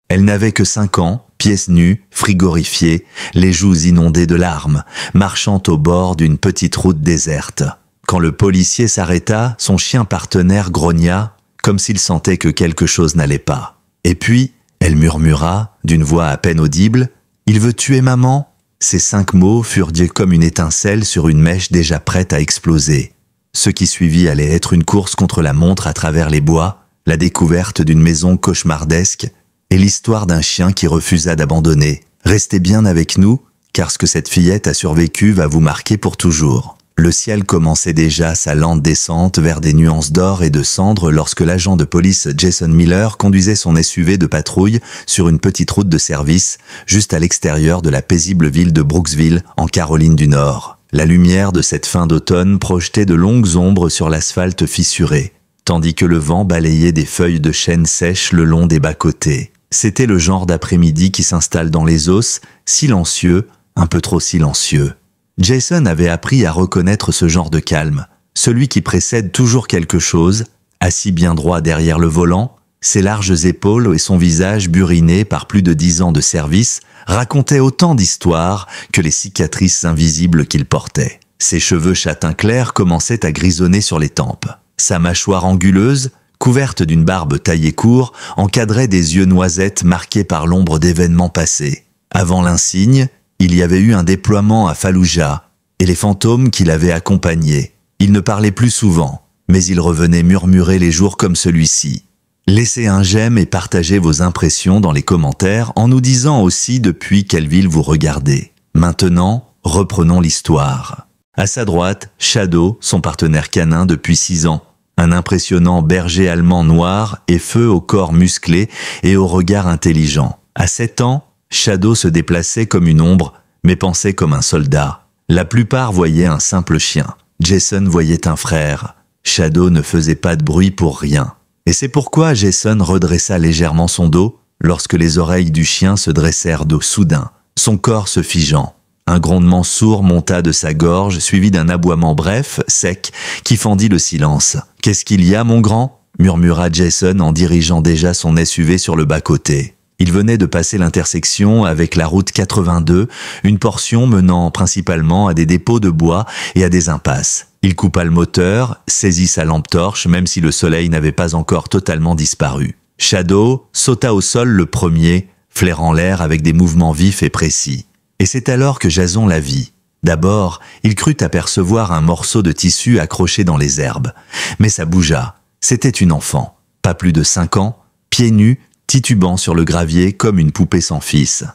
Elle n'avait que 5 ans, pieds nus, frigorifiée, les joues inondées de larmes, marchant au bord d'une petite route déserte. Quand le policier s'arrêta, son chien partenaire grogna, comme s'il sentait que quelque chose n'allait pas. Et puis, elle murmura, d'une voix à peine audible, « Il veut tuer maman ?» Ces 5 mots furent dits comme une étincelle sur une mèche déjà prête à exploser. Ce qui suivit allait être une course contre la montre à travers les bois, la découverte d'une maison cauchemardesque et l'histoire d'un chien qui refusa d'abandonner. Restez bien avec nous, car ce que cette fillette a survécu va vous marquer pour toujours. Le ciel commençait déjà sa lente descente vers des nuances d'or et de cendre lorsque l'agent de police Jason Miller conduisait son SUV de patrouille sur une petite route de service, juste à l'extérieur de la paisible ville de Brooksville, en Caroline du Nord. La lumière de cette fin d'automne projetait de longues ombres sur l'asphalte fissuré, tandis que le vent balayait des feuilles de chêne sèches le long des bas-côtés. C'était le genre d'après-midi qui s'installe dans les os, silencieux, un peu trop silencieux. Jason avait appris à reconnaître ce genre de calme, celui qui précède toujours quelque chose, assis bien droit derrière le volant, ses larges épaules et son visage buriné par plus de 10 ans de service racontaient autant d'histoires que les cicatrices invisibles qu'il portait. Ses cheveux châtain clair commençaient à grisonner sur les tempes. Sa mâchoire anguleuse, couverte d'une barbe taillée court, encadrait des yeux noisettes marqués par l'ombre d'événements passés. Avant l'insigne, il y avait eu un déploiement à Fallujah, et les fantômes qui l'avaient accompagné. Il ne parlait plus souvent, mais il revenait murmurer les jours comme celui-ci. Laissez un j'aime et partagez vos impressions dans les commentaires en nous disant aussi depuis quelle ville vous regardez. Maintenant, reprenons l'histoire. À sa droite, Shadow, son partenaire canin depuis 6 ans. Un impressionnant berger allemand noir et feu au corps musclé et au regard intelligent. À 7 ans, Shadow se déplaçait comme une ombre, mais pensait comme un soldat. La plupart voyaient un simple chien. Jason voyait un frère. Shadow ne faisait pas de bruit pour rien. Et c'est pourquoi Jason redressa légèrement son dos lorsque les oreilles du chien se dressèrent de soudain, son corps se figeant. Un grondement sourd monta de sa gorge, suivi d'un aboiement bref, sec, qui fendit le silence. « Qu'est-ce qu'il y a, mon grand ?» murmura Jason en dirigeant déjà son SUV sur le bas-côté. Il venait de passer l'intersection avec la route 82, une portion menant principalement à des dépôts de bois et à des impasses. Il coupa le moteur, saisit sa lampe torche, même si le soleil n'avait pas encore totalement disparu. Shadow sauta au sol le premier, flairant l'air avec des mouvements vifs et précis. Et c'est alors que Jason la vit. D'abord, il crut apercevoir un morceau de tissu accroché dans les herbes. Mais ça bougea. C'était une enfant, pas plus de 5 ans, pieds nus, titubant sur le gravier comme une poupée sans fils.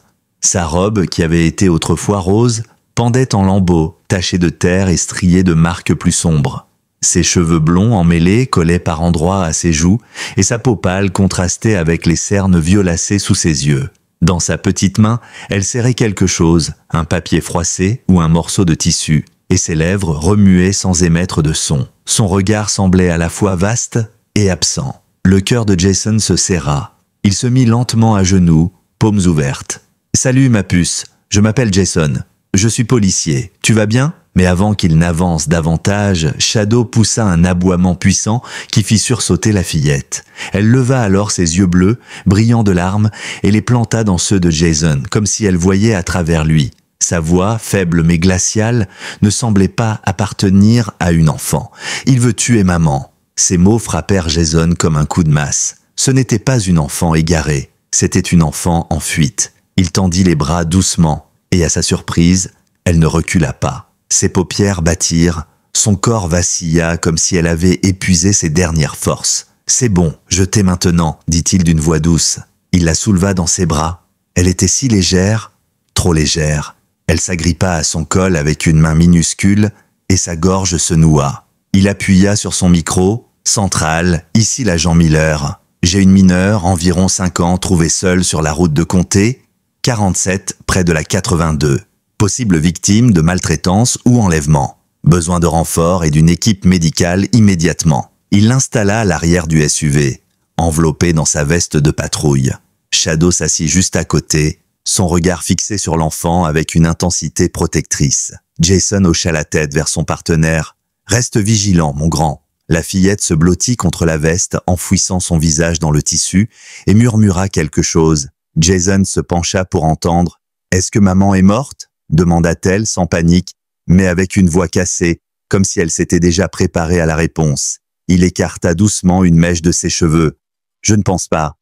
Sa robe, qui avait été autrefois rose, pendait en lambeaux, tachée de terre et striée de marques plus sombres. Ses cheveux blonds emmêlés collaient par endroits à ses joues et sa peau pâle contrastait avec les cernes violacées sous ses yeux. Dans sa petite main, elle serrait quelque chose, un papier froissé ou un morceau de tissu, et ses lèvres remuaient sans émettre de son. Son regard semblait à la fois vaste et absent. Le cœur de Jason se serra. Il se mit lentement à genoux, paumes ouvertes. « Salut ma puce, je m'appelle Jason. Je suis policier. Tu vas bien ?» Mais avant qu'il n'avance davantage, Shadow poussa un aboiement puissant qui fit sursauter la fillette. Elle leva alors ses yeux bleus, brillants de larmes, et les planta dans ceux de Jason, comme si elle voyait à travers lui. Sa voix, faible mais glaciale, ne semblait pas appartenir à une enfant. « Il veut tuer maman. » Ces mots frappèrent Jason comme un coup de masse. Ce n'était pas une enfant égarée, c'était une enfant en fuite. Il tendit les bras doucement, et à sa surprise, elle ne recula pas. Ses paupières battirent, son corps vacilla comme si elle avait épuisé ses dernières forces. « C'est bon, je t'ai maintenant », dit-il d'une voix douce. Il la souleva dans ses bras. Elle était si légère, trop légère. Elle s'agrippa à son col avec une main minuscule et sa gorge se noua. Il appuya sur son micro. « Centrale, ici l'agent Miller. J'ai une mineure, environ 5 ans, trouvée seule sur la route de Comté, 47, près de la 82. Possible victime de maltraitance ou enlèvement. Besoin de renfort et d'une équipe médicale immédiatement. » Il l'installa à l'arrière du SUV, enveloppé dans sa veste de patrouille. Shadow s'assit juste à côté, son regard fixé sur l'enfant avec une intensité protectrice. Jason hocha la tête vers son partenaire. « Reste vigilant, mon grand. » La fillette se blottit contre la veste, enfouissant son visage dans le tissu, et murmura quelque chose. Jason se pencha pour entendre. « Est-ce que maman est morte ?» demanda-t-elle sans panique, mais avec une voix cassée, comme si elle s'était déjà préparée à la réponse. Il écarta doucement une mèche de ses cheveux. « Je ne pense pas.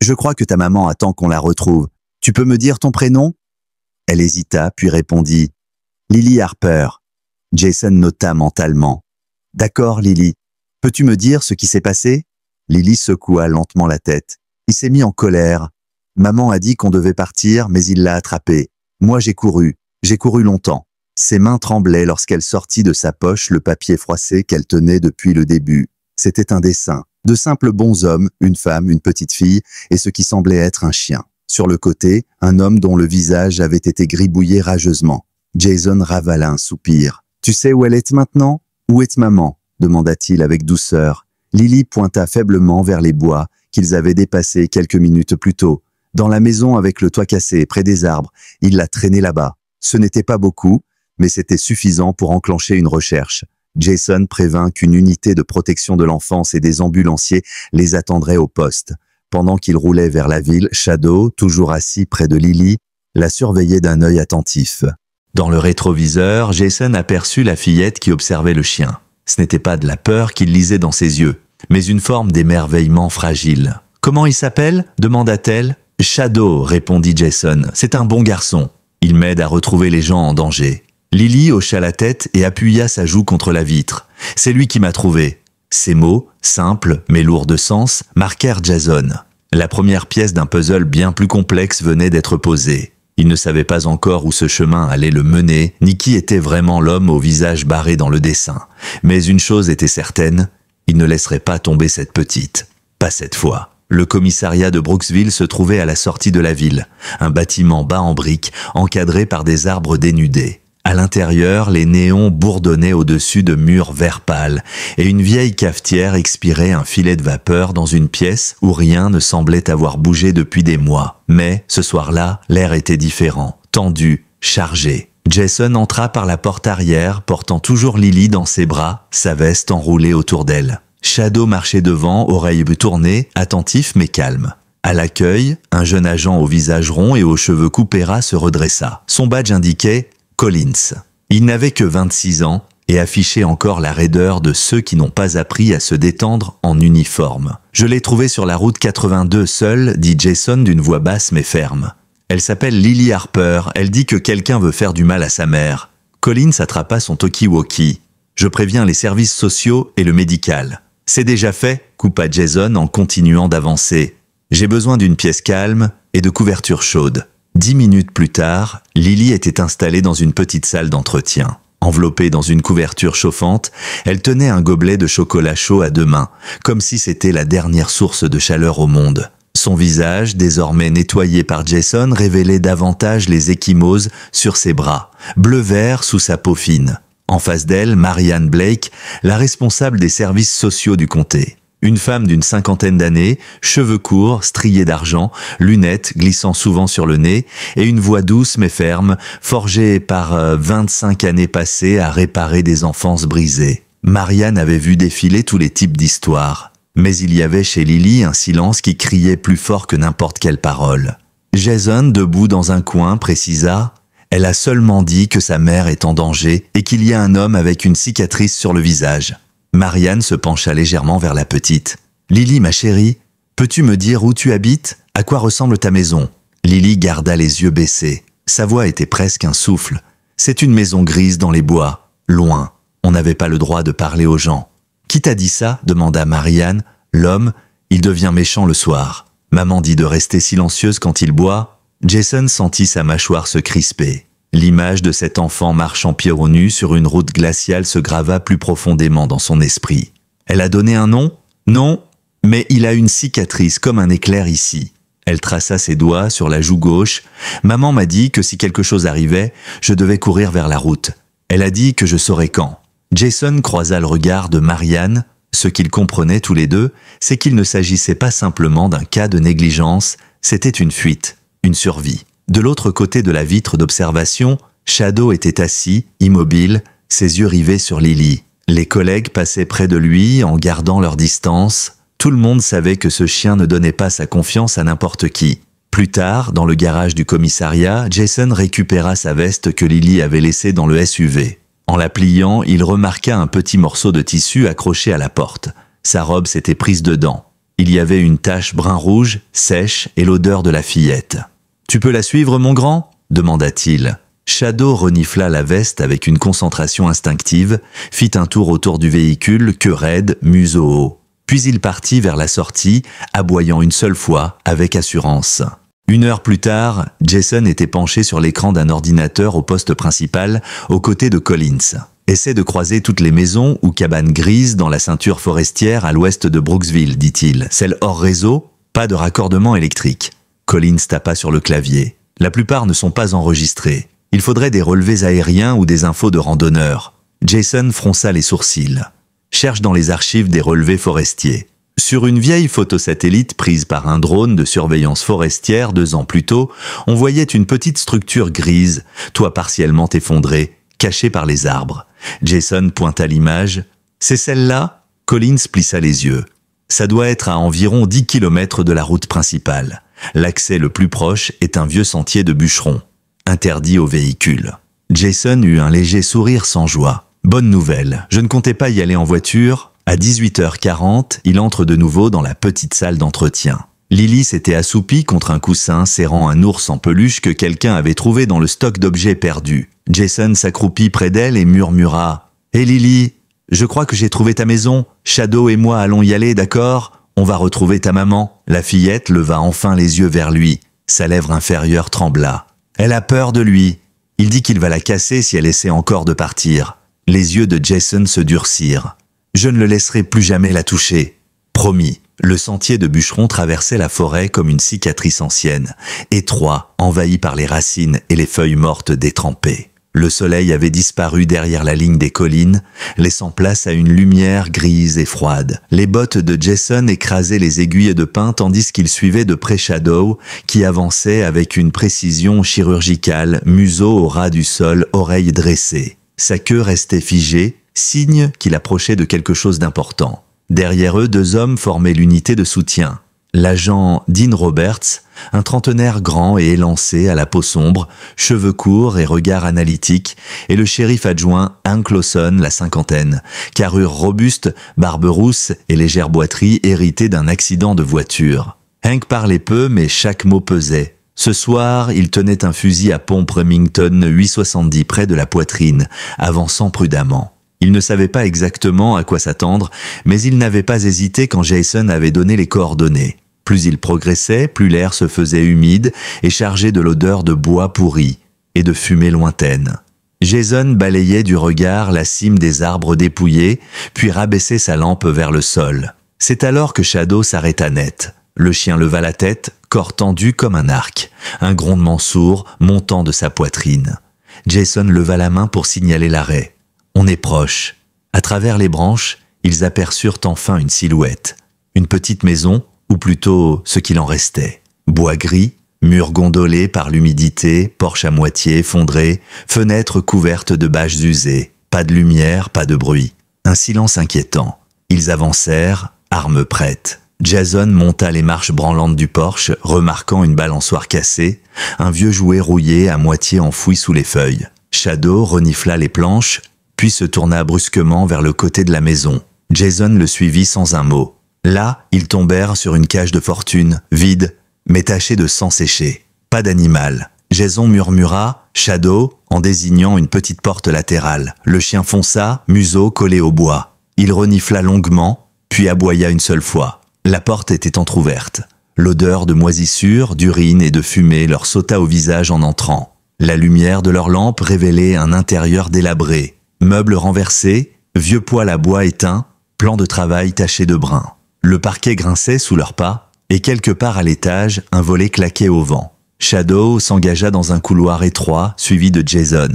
Je crois que ta maman attend qu'on la retrouve. Tu peux me dire ton prénom ?» Elle hésita, puis répondit « Lily Harper. » Jason nota mentalement. « D'accord, Lily. Peux-tu me dire ce qui s'est passé ?» Lily secoua lentement la tête. Il s'est mis en colère. Maman a dit qu'on devait partir, mais il l'a attrapé. Moi, j'ai couru longtemps. Ses mains tremblaient lorsqu'elle sortit de sa poche le papier froissé qu'elle tenait depuis le début. C'était un dessin. De simples bonshommes, une femme, une petite fille, et ce qui semblait être un chien. Sur le côté, un homme dont le visage avait été gribouillé rageusement. Jason ravala un soupir. « Tu sais où elle est maintenant ? Où est maman ?» demanda-t-il avec douceur. Lily pointa faiblement vers les bois qu'ils avaient dépassés quelques minutes plus tôt. Dans la maison avec le toit cassé, près des arbres, il l'a traînée là-bas. Ce n'était pas beaucoup, mais c'était suffisant pour enclencher une recherche. Jason prévint qu'une unité de protection de l'enfance et des ambulanciers les attendrait au poste. Pendant qu'il roulait vers la ville, Shadow, toujours assis près de Lily, la surveillait d'un œil attentif. Dans le rétroviseur, Jason aperçut la fillette qui observait le chien. Ce n'était pas de la peur qu'il lisait dans ses yeux, mais une forme d'émerveillement fragile. « Comment il s'appelle » demanda-t-elle. « Shadow » répondit Jason. « C'est un bon garçon. Il m'aide à retrouver les gens en danger. » Lily hocha la tête et appuya sa joue contre la vitre. « C'est lui qui m'a trouvé. » Ces mots, simples mais lourds de sens, marquèrent Jason. La première pièce d'un puzzle bien plus complexe venait d'être posée. Il ne savait pas encore où ce chemin allait le mener, ni qui était vraiment l'homme au visage barré dans le dessin. Mais une chose était certaine, il ne laisserait pas tomber cette petite. Pas cette fois. Le commissariat de Brooksville se trouvait à la sortie de la ville, un bâtiment bas en briques, encadré par des arbres dénudés. À l'intérieur, les néons bourdonnaient au-dessus de murs vert pâle, et une vieille cafetière expirait un filet de vapeur dans une pièce où rien ne semblait avoir bougé depuis des mois. Mais, ce soir-là, l'air était différent, tendu, chargé. Jason entra par la porte arrière, portant toujours Lily dans ses bras, sa veste enroulée autour d'elle. Shadow marchait devant, oreilles tournées, attentif mais calme. À l'accueil, un jeune agent au visage rond et aux cheveux coupés ras se redressa. Son badge indiquait Collins. Il n'avait que 26 ans et affichait encore la raideur de ceux qui n'ont pas appris à se détendre en uniforme. « Je l'ai trouvée sur la route 82 seule », dit Jason d'une voix basse mais ferme. « Elle s'appelle Lily Harper, elle dit que quelqu'un veut faire du mal à sa mère. » Collins attrapa son talkie-walkie. « Je préviens les services sociaux et le médical. »« C'est déjà fait », coupa Jason en continuant d'avancer. « J'ai besoin d'une pièce calme et de couverture chaude. » 10 minutes plus tard, Lily était installée dans une petite salle d'entretien. Enveloppée dans une couverture chauffante, elle tenait un gobelet de chocolat chaud à 2 mains, comme si c'était la dernière source de chaleur au monde. Son visage, désormais nettoyé par Jason, révélait davantage les ecchymoses sur ses bras, bleu-vert sous sa peau fine. En face d'elle, Marianne Blake, la responsable des services sociaux du comté. Une femme d'une 50aine d'années, cheveux courts, striés d'argent, lunettes glissant souvent sur le nez, et une voix douce mais ferme, forgée par 25 années passées à réparer des enfances brisées. Marianne avait vu défiler tous les types d'histoires. Mais il y avait chez Lily un silence qui criait plus fort que n'importe quelle parole. Jason, debout dans un coin, précisa « Elle a seulement dit que sa mère est en danger et qu'il y a un homme avec une cicatrice sur le visage. » Marianne se pencha légèrement vers la petite. « Lily, ma chérie, peux-tu me dire où tu habites? À quoi ressemble ta maison ?» Lily garda les yeux baissés. Sa voix était presque un souffle. « C'est une maison grise dans les bois, loin. On n'avait pas le droit de parler aux gens. »« Qui t'a dit ça ?» demanda Marianne. « L'homme, il devient méchant le soir. Maman dit de rester silencieuse quand il boit. » Jason sentit sa mâchoire se crisper. L'image de cet enfant marchant pieds nus sur une route glaciale se grava plus profondément dans son esprit. Elle a donné un nom? Non, mais il a une cicatrice comme un éclair ici. Elle traça ses doigts sur la joue gauche. Maman m'a dit que si quelque chose arrivait, je devais courir vers la route. Elle a dit que je saurais quand. Jason croisa le regard de Marianne. Ce qu'ils comprenaient tous les deux, c'est qu'il ne s'agissait pas simplement d'un cas de négligence, c'était une fuite, une survie. De l'autre côté de la vitre d'observation, Shadow était assis, immobile, ses yeux rivés sur Lily. Les collègues passaient près de lui en gardant leur distance. Tout le monde savait que ce chien ne donnait pas sa confiance à n'importe qui. Plus tard, dans le garage du commissariat, Jason récupéra sa veste que Lily avait laissée dans le SUV. En la pliant, il remarqua un petit morceau de tissu accroché à la porte. Sa robe s'était prise dedans. Il y avait une tache brun-rouge, sèche, et l'odeur de la fillette. « Tu peux la suivre, mon grand ?» demanda-t-il. Shadow renifla la veste avec une concentration instinctive, fit un tour autour du véhicule, queue raide, museau haut. Puis il partit vers la sortie, aboyant une seule fois, avec assurance. 1 heure plus tard, Jason était penché sur l'écran d'un ordinateur au poste principal, aux côtés de Collins. Essaie de croiser toutes les maisons ou cabanes grises dans la ceinture forestière à l'ouest de Brooksville, dit-il. Celles hors réseau, pas de raccordement électrique. Collins tapa sur le clavier. La plupart ne sont pas enregistrés. Il faudrait des relevés aériens ou des infos de randonneurs. Jason fronça les sourcils. Cherche dans les archives des relevés forestiers. Sur une vieille photo satellite prise par un drone de surveillance forestière 2 ans plus tôt, on voyait une petite structure grise, toit partiellement effondré, cachée par les arbres. Jason pointa l'image. « C'est celle-là » Collins plissa les yeux. « Ça doit être à environ 10 km de la route principale. L'accès le plus proche est un vieux sentier de bûcherons, interdit aux véhicules. » Jason eut un léger sourire sans joie. « Bonne nouvelle, je ne comptais pas y aller en voiture. » À 18h40, il entre de nouveau dans la petite salle d'entretien. Lily s'était assoupie contre un coussin serrant un ours en peluche que quelqu'un avait trouvé dans le stock d'objets perdus. Jason s'accroupit près d'elle et murmura « Hé Lily, je crois que j'ai trouvé ta maison. Shadow et moi allons y aller, d'accord ? On va retrouver ta maman. » La fillette leva enfin les yeux vers lui. Sa lèvre inférieure trembla. Elle a peur de lui. Il dit qu'il va la casser si elle essaie encore de partir. Les yeux de Jason se durcirent. « Je ne le laisserai plus jamais la toucher. » Promis. Le sentier de bûcheron traversait la forêt comme une cicatrice ancienne, étroit, envahi par les racines et les feuilles mortes détrempées. Le soleil avait disparu derrière la ligne des collines, laissant place à une lumière grise et froide. Les bottes de Jason écrasaient les aiguilles de pin tandis qu'il suivait de près Shadow, qui avançait avec une précision chirurgicale, museau au ras du sol, oreilles dressées. Sa queue restait figée, signe qu'il approchait de quelque chose d'important. Derrière eux, 2 hommes formaient l'unité de soutien. L'agent Dean Roberts, un trentenaire grand et élancé à la peau sombre, cheveux courts et regard analytique, et le shérif adjoint Hank Lawson, la cinquantaine, carrure robuste, barbe rousse et légère boiterie héritée d'un accident de voiture. Hank parlait peu, mais chaque mot pesait. Ce soir, il tenait un fusil à pompe Remington 8,70 près de la poitrine, avançant prudemment. Il ne savait pas exactement à quoi s'attendre, mais il n'avait pas hésité quand Jason avait donné les coordonnées. Plus il progressait, plus l'air se faisait humide et chargé de l'odeur de bois pourri et de fumée lointaine. Jason balayait du regard la cime des arbres dépouillés, puis rabaissait sa lampe vers le sol. C'est alors que Shadow s'arrêta net. Le chien leva la tête, corps tendu comme un arc, un grondement sourd montant de sa poitrine. Jason leva la main pour signaler l'arrêt. On est proche. À travers les branches, ils aperçurent enfin une silhouette. Une petite maison, ou plutôt ce qu'il en restait. Bois gris, murs gondolés par l'humidité, porche à moitié effondrée, fenêtres couvertes de bâches usées. Pas de lumière, pas de bruit. Un silence inquiétant. Ils avancèrent, armes prêtes. Jason monta les marches branlantes du porche, remarquant une balançoire cassée, un vieux jouet rouillé à moitié enfoui sous les feuilles. Shadow renifla les planches, puis se tourna brusquement vers le côté de la maison. Jason le suivit sans un mot. Là, ils tombèrent sur une cage de fortune, vide, mais tachée de sang séché. Pas d'animal. Jason murmura « Shadow » en désignant une petite porte latérale. Le chien fonça, museau collé au bois. Il renifla longuement, puis aboya une seule fois. La porte était entr'ouverte. L'odeur de moisissure, d'urine et de fumée leur sauta au visage en entrant. La lumière de leur lampe révélait un intérieur délabré. Meubles renversés, vieux poêle à bois éteint, plan de travail taché de brun. Le parquet grinçait sous leurs pas, et quelque part à l'étage, un volet claquait au vent. Shadow s'engagea dans un couloir étroit, suivi de Jason.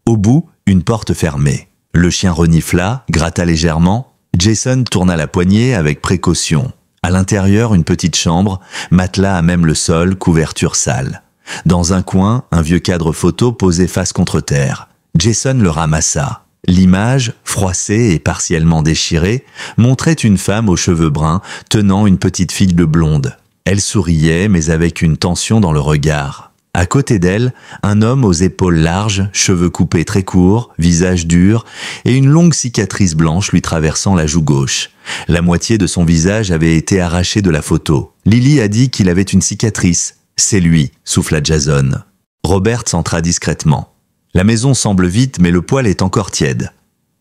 Au bout, une porte fermée. Le chien renifla, gratta légèrement. Jason tourna la poignée avec précaution. À l'intérieur, une petite chambre, matelas à même le sol, couverture sale. Dans un coin, un vieux cadre photo posé face contre terre. Jason le ramassa. L'image, froissée et partiellement déchirée, montrait une femme aux cheveux bruns tenant une petite fille de blonde. Elle souriait, mais avec une tension dans le regard. À côté d'elle, un homme aux épaules larges, cheveux coupés très courts, visage dur, et une longue cicatrice blanche lui traversant la joue gauche. La moitié de son visage avait été arrachée de la photo. Lily a dit qu'il avait une cicatrice. C'est lui, souffla Jason. Robert s'entra discrètement. La maison semble vide, mais le poêle est encore tiède.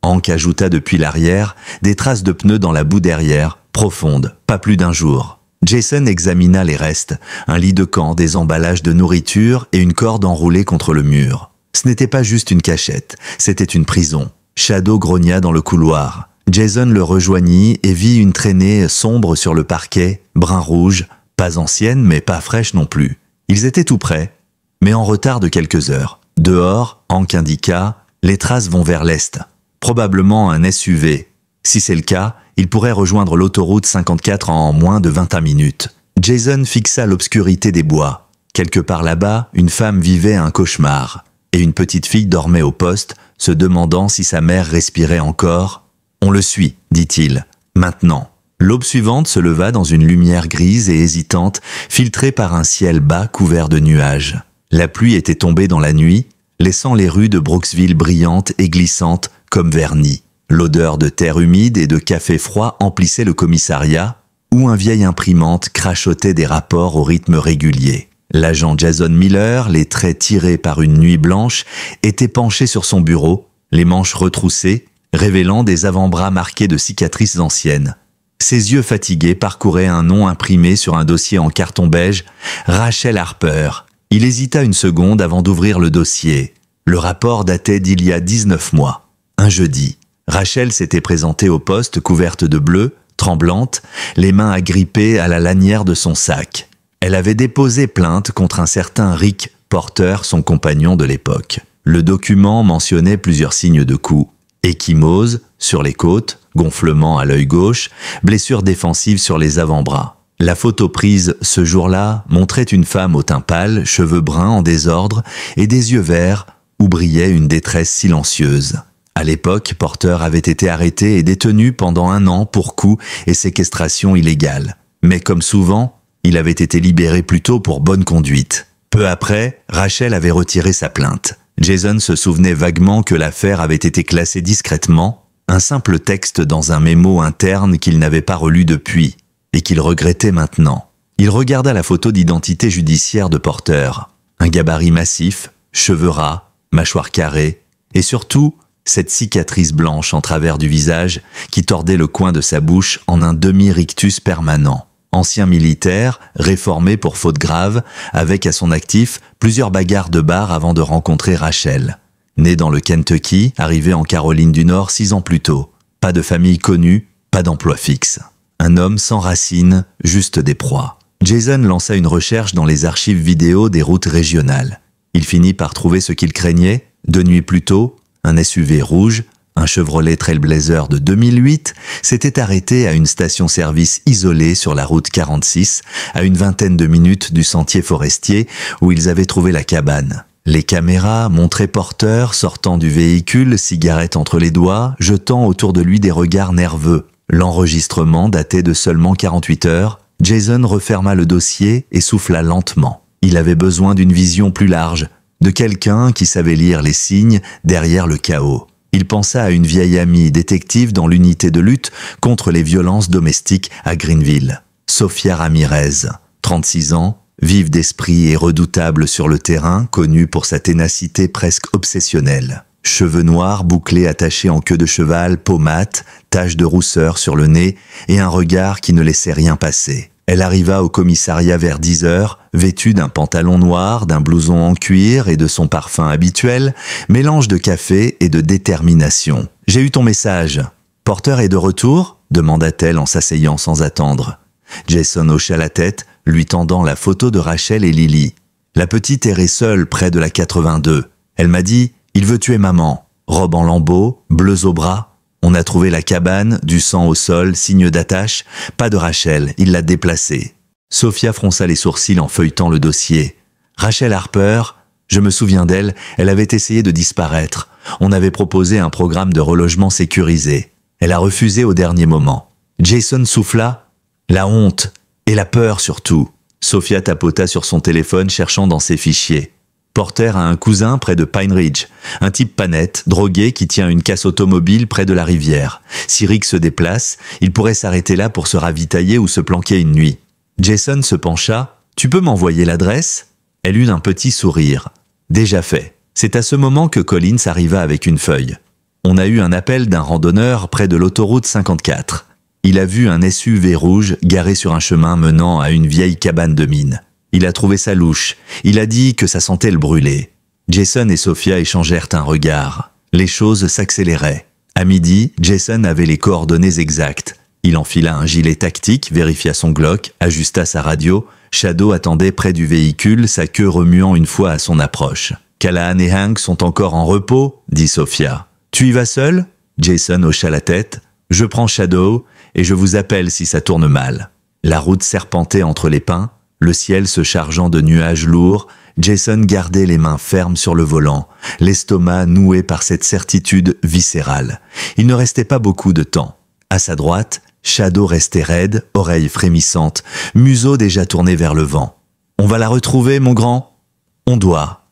Hank ajouta depuis l'arrière, des traces de pneus dans la boue derrière, profondes, pas plus d'un jour. Jason examina les restes, un lit de camp, des emballages de nourriture et une corde enroulée contre le mur. Ce n'était pas juste une cachette, c'était une prison. Shadow grogna dans le couloir. Jason le rejoignit et vit une traînée sombre sur le parquet, brun-rouge, pas ancienne mais pas fraîche non plus. Ils étaient tout près, mais en retard de quelques heures. Dehors, Hank indiqua, les traces vont vers l'est. Probablement un SUV. Si c'est le cas, il pourrait rejoindre l'autoroute 54 en moins de 21 minutes. Jason fixa l'obscurité des bois. Quelque part là-bas, une femme vivait un cauchemar. Et une petite fille dormait au poste, se demandant si sa mère respirait encore. « On le suit », dit-il. « Maintenant ». L'aube suivante se leva dans une lumière grise et hésitante, filtrée par un ciel bas couvert de nuages. La pluie était tombée dans la nuit, laissant les rues de Brooksville brillantes et glissantes comme vernis. L'odeur de terre humide et de café froid emplissait le commissariat, où un vieil imprimante crachotait des rapports au rythme régulier. L'agent Jason Miller, les traits tirés par une nuit blanche, était penché sur son bureau, les manches retroussées, révélant des avant-bras marqués de cicatrices anciennes. Ses yeux fatigués parcouraient un nom imprimé sur un dossier en carton beige, Rachel Harper. Il hésita une seconde avant d'ouvrir le dossier. Le rapport datait d'il y a 19 mois. Un jeudi. Rachel s'était présentée au poste couverte de bleu, tremblante, les mains agrippées à la lanière de son sac. Elle avait déposé plainte contre un certain Rick Porter, son compagnon de l'époque. Le document mentionnait plusieurs signes de coups. Échymose sur les côtes, gonflement à l'œil gauche, blessure défensive sur les avant-bras. La photo prise ce jour-là montrait une femme au teint pâle, cheveux bruns en désordre et des yeux verts où brillait une détresse silencieuse. À l'époque, Porter avait été arrêté et détenu pendant 1 an pour coups et séquestration illégale. Mais comme souvent, il avait été libéré plus tôt pour bonne conduite. Peu après, Rachel avait retiré sa plainte. Jason se souvenait vaguement que l'affaire avait été classée discrètement, un simple texte dans un mémo interne qu'il n'avait pas relu depuis, et qu'il regrettait maintenant. Il regarda la photo d'identité judiciaire de Porter. Un gabarit massif, cheveux ras, mâchoire carrée, et surtout, cette cicatrice blanche en travers du visage qui tordait le coin de sa bouche en un demi-rictus permanent. Ancien militaire, réformé pour faute grave, avec à son actif plusieurs bagarres de bar avant de rencontrer Rachel. Né dans le Kentucky, arrivé en Caroline du Nord 6 ans plus tôt. Pas de famille connue, pas d'emploi fixe. Un homme sans racines, juste des proies. Jason lança une recherche dans les archives vidéo des routes régionales. Il finit par trouver ce qu'il craignait, 2 nuits plus tôt, un SUV rouge, un Chevrolet Trailblazer de 2008, s'était arrêté à une station-service isolée sur la route 46, à une 20aine de minutes du sentier forestier où ils avaient trouvé la cabane. Les caméras montraient Porter sortant du véhicule, cigarette entre les doigts, jetant autour de lui des regards nerveux. L'enregistrement datait de seulement 48 heures. Jason referma le dossier et souffla lentement. Il avait besoin d'une vision plus large, de quelqu'un qui savait lire les signes derrière le chaos. Il pensa à une vieille amie détective dans l'unité de lutte contre les violences domestiques à Greenville. Sofia Ramirez, 36 ans, vive d'esprit et redoutable sur le terrain, connue pour sa ténacité presque obsessionnelle. Cheveux noirs bouclés attachés en queue de cheval, peau mate, taches de rousseur sur le nez et un regard qui ne laissait rien passer. Elle arriva au commissariat vers 10 heures, vêtue d'un pantalon noir, d'un blouson en cuir et de son parfum habituel, mélange de café et de détermination. « J'ai eu ton message. Porter est de retour ?» demanda-t-elle en s'asseyant sans attendre. Jason hocha la tête, lui tendant la photo de Rachel et Lily. La petite errait seule près de la 82. Elle m'a dit « Il veut tuer maman. » Robe en lambeaux, bleus aux bras. On a trouvé la cabane, du sang au sol, signe d'attache. Pas de Rachel, il l'a déplacée. Sofia fronça les sourcils en feuilletant le dossier. Rachel Harper, je me souviens d'elle, elle avait essayé de disparaître. On avait proposé un programme de relogement sécurisé. Elle a refusé au dernier moment. Jason souffla. La honte, et la peur surtout. Sophia tapota sur son téléphone cherchant dans ses fichiers. Porter a un cousin près de Pine Ridge, un type pas net, drogué qui tient une casse automobile près de la rivière. Si Rick se déplace, il pourrait s'arrêter là pour se ravitailler ou se planquer une nuit. Jason se pencha. « Tu peux m'envoyer l'adresse ?» Elle eut un petit sourire. Déjà fait. C'est à ce moment que Collins arriva avec une feuille. On a eu un appel d'un randonneur près de l'autoroute 54. Il a vu un SUV rouge garé sur un chemin menant à une vieille cabane de mine. Il a trouvé ça louche. Il a dit que ça sentait le brûler. Jason et Sophia échangèrent un regard. Les choses s'accéléraient. À midi, Jason avait les coordonnées exactes. Il enfila un gilet tactique, vérifia son Glock, ajusta sa radio. Shadow attendait près du véhicule, sa queue remuant une fois à son approche. « Callahan et Hank sont encore en repos ?» dit Sophia. « Tu y vas seul ?» Jason hocha la tête. « Je prends Shadow et je vous appelle si ça tourne mal. » La route serpentait entre les pins. Le ciel se chargeant de nuages lourds, Jason gardait les mains fermes sur le volant, l'estomac noué par cette certitude viscérale. Il ne restait pas beaucoup de temps. À sa droite, Shadow restait raide, oreilles frémissantes, museau déjà tourné vers le vent. « On va la retrouver, mon grand ?»« On doit. »